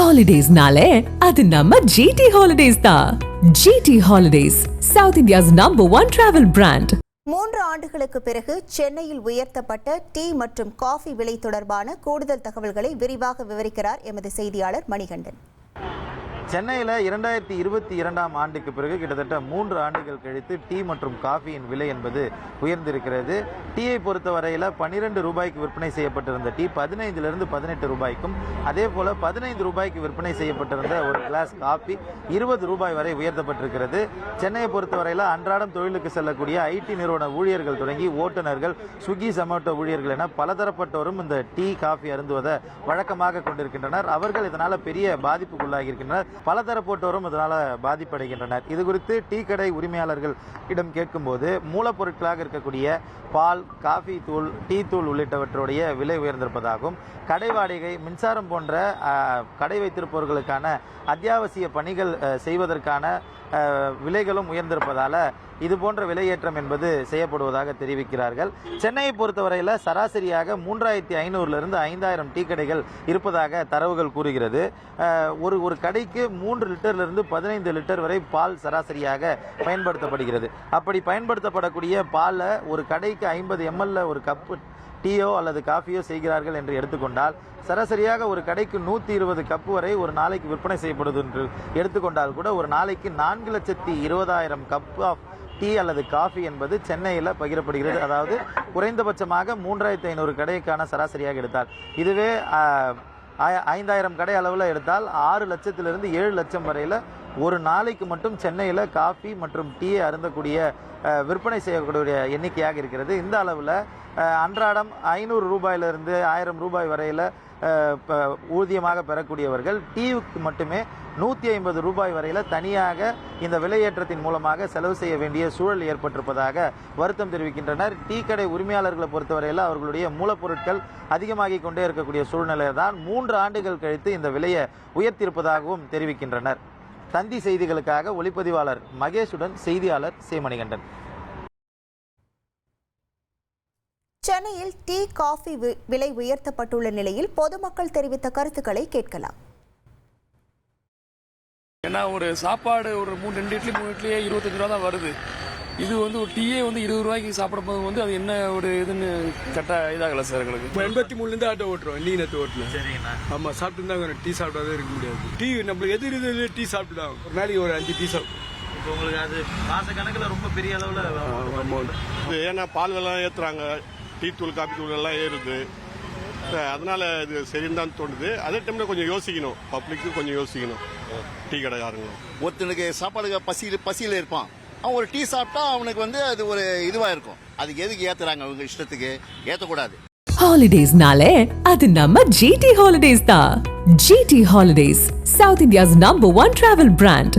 Holidays-nale, அது நம்ம GT Holidays தான். GT Holidays, South India's #1 travel brand. 3 ஆண்டுகளுக்கு பிறகு சென்னையில் உயர்த்தப்பட்ட டீ மற்றும் காஃபி விலை தொடர்பான கூடுதல் தகவல்களை விரிவாக விவரிக்கிறார் எமது செய்தியாளர் மணிகண்டன். சென்னையில் 2022ஆம் ஆண்டுக்கு பிறகு கிட்டத்தட்ட 3 ஆண்டுகள் கழித்து டீ மற்றும் காஃபியின் விலை என்பது உயர்ந்திருக்கிறது. டீயை பொறுத்தவரையில் 12 ரூபாய்க்கு விற்பனை செய்யப்பட்டிருந்த டீ 15லிருந்து 18 ரூபாய்க்கும், அதே போல் 15 ரூபாய்க்கு விற்பனை செய்யப்பட்டிருந்த ஒரு கிளாஸ் காஃபி 20 ரூபாய் வரை உயர்த்தப்பட்டிருக்கிறது. சென்னையை பொறுத்தவரையில் அன்றாடம் தொழிலுக்கு செல்லக்கூடிய ஐடி நிறுவன ஊழியர்கள் தொடங்கி ஓட்டுநர்கள், ஸ்விக்கி, ஜொமேட்டோ ஊழியர்கள் என பலதரப்பட்டோரும் இந்த டீ காஃபி அருந்துவதை வழக்கமாக கொண்டிருக்கின்றனர். அவர்கள் இதனால் பெரிய பாதிப்புக்குள்ளாகி இருக்கின்றனர். பலதரப்பட்டோரும் இதனால் பாதிப்படைகின்றனர். இது குறித்து டீ கடை உரிமையாளர்கள் இடம் கேட்கும்போது மூலப்பொருட்களாக இருக்கக்கூடிய பால், காஃபி தூள், டீ தூள் உள்ளிட்டவற்றுடைய விலை உயர்ந்திருப்பதாகவும், கடை வாடகை, மின்சாரம் போன்ற கடை வைத்திருப்பவர்களுக்கான அத்தியாவசிய பணிகள் செய்வதற்கான விலைகளும் உயர்ந்திருப்பதால் இது போன்ற விலையேற்றம் என்பது செய்யப்படுவதாக தெரிவிக்கிறார்கள். சென்னையை பொறுத்தவரையில் சராசரியாக 3500லிருந்து 5000 டீ கடைகள் இருப்பதாக தரவுகள் கூறுகிறது. ஒரு கடைக்கு 3 லிட்டரிலிருந்து 15 லிட்டர் வரை பால் சராசரியாக பயன்படுத்தப்படுகிறது. அப்படி பயன்படுத்தப்படக்கூடிய பாலில் ஒரு கடைக்கு 50 ml ஒரு கப்பு டீயோ அல்லது காஃபியோ செய்கிறார்கள் என்று எடுத்துக்கொண்டால் சராசரியாக ஒரு கடைக்கு 120 கப்பு வரை ஒரு நாளைக்கு விற்பனை செய்யப்படுது என்று எடுத்துக்கொண்டால் கூட ஒரு நாளைக்கு 4,20,000 கப் ஆஃப் டீ அல்லது காஃபி என்பது சென்னையில் பகிரப்படுகிறது. அதாவது குறைந்தபட்சமாக 3500 கடைக்கான சராசரியாக எடுத்தால், இதுவே 5000 கடை அளவில் எடுத்தால் 6 லட்சத்திலிருந்து 7 லட்சம் வரையில் ஒரு நாளைக்கு மட்டும் சென்னையில் காஃபி மற்றும் டீயை அருந்தக்கூடிய விற்பனை செய்யக்கூடிய எண்ணிக்கையாக இருக்கிறது. இந்த அளவில் அன்றாடம் 500 ரூபாயிலிருந்து 1000 ரூபாய் வரையில் ஊதியமாக பெறக்கூடியவர்கள் டீவுக்கு மட்டுமே 150 ரூபாய் வரையில் தனியாக இந்த விலையேற்றத்தின் மூலமாக செலவு செய்ய வேண்டிய சூழல் ஏற்பட்டிருப்பதாக வருத்தம் தெரிவிக்கின்றனர். டீ கடை உரிமையாளர்களை பொறுத்தவரையில் அவர்களுடைய மூலப்பொருட்கள் அதிகமாகி கொண்டே இருக்கக்கூடிய சூழ்நிலை தான் 3 ஆண்டுகள் கழித்து இந்த விலையை உயர்த்தியிருப்பதாகவும் தெரிவிக்கின்றனர். தந்தி செய்திகளுக்காக ஒளிப்பதிவாளர் மகேஷுடன் செய்தியாளர் சேமணிகண்டன். சென்னையில் டீ, காஃபி விலை உயர்த்தப்பட்டுள்ள நிலையில் பொதுமக்கள் தெரிவித்த கருத்துக்களை கேட்கலாம். ஏன்னா ஒரு சாப்பாடு ஒரு 2 இட்லி 3 இட்லியே 25 ரூபா தான் வருது. இது ஒரு டீயே 20 ரூபாய்க்கு சாப்பிடும்போது அது என்ன ஒரு இதுன்னு கரெக்டா இதாகல சார் எங்களுக்கு. 83லேருந்து ஆட்டோ ஓட்டுறோம், நீனத்து ஓட்டல. சரிங்கண்ணா. ஆமா, சாப்பிட்டு தான் டீ சாப்பிடாதே இருக்க முடியாது. டீ நம்மளுக்கு எதிரி டீ சாப்பிட்டு தான் ஒரு நாளைக்கு ஒரு 5 டீ சாப்பிடும். இப்போ உங்களுக்கு அது மாச கணக்கில் ரொம்ப பெரிய அளவில் அமௌண்ட். ஏன்னா பால் எல்லாம் ஏற்றுறாங்க, டீ தூள் காபி தூள் எல்லாம் ஏறுது. அதனால இது சரின்னு தான் தோணுது. அதே டைம்ல கொஞ்சம் யோசிக்கணும், பப்ளிக்கு கொஞ்சம் யோசிக்கணும். டீ கடைக்காரங்களும் ஒருத்தனுக்கு சாப்பாடு பசியில் இருப்பான், அவன் ஒரு டீ சாப்பிட்டா அவனுக்கு அது ஒரு இதுவா இருக்கும். அதுக்கு எதுக்கு ஏத்துறாங்க? அவங்க இஷ்டத்துக்கு ஏத்தக்கூடாது. Holidays-nale, அது நம்ம GT Holidays தான். GT Holidays, South India's #1 travel brand.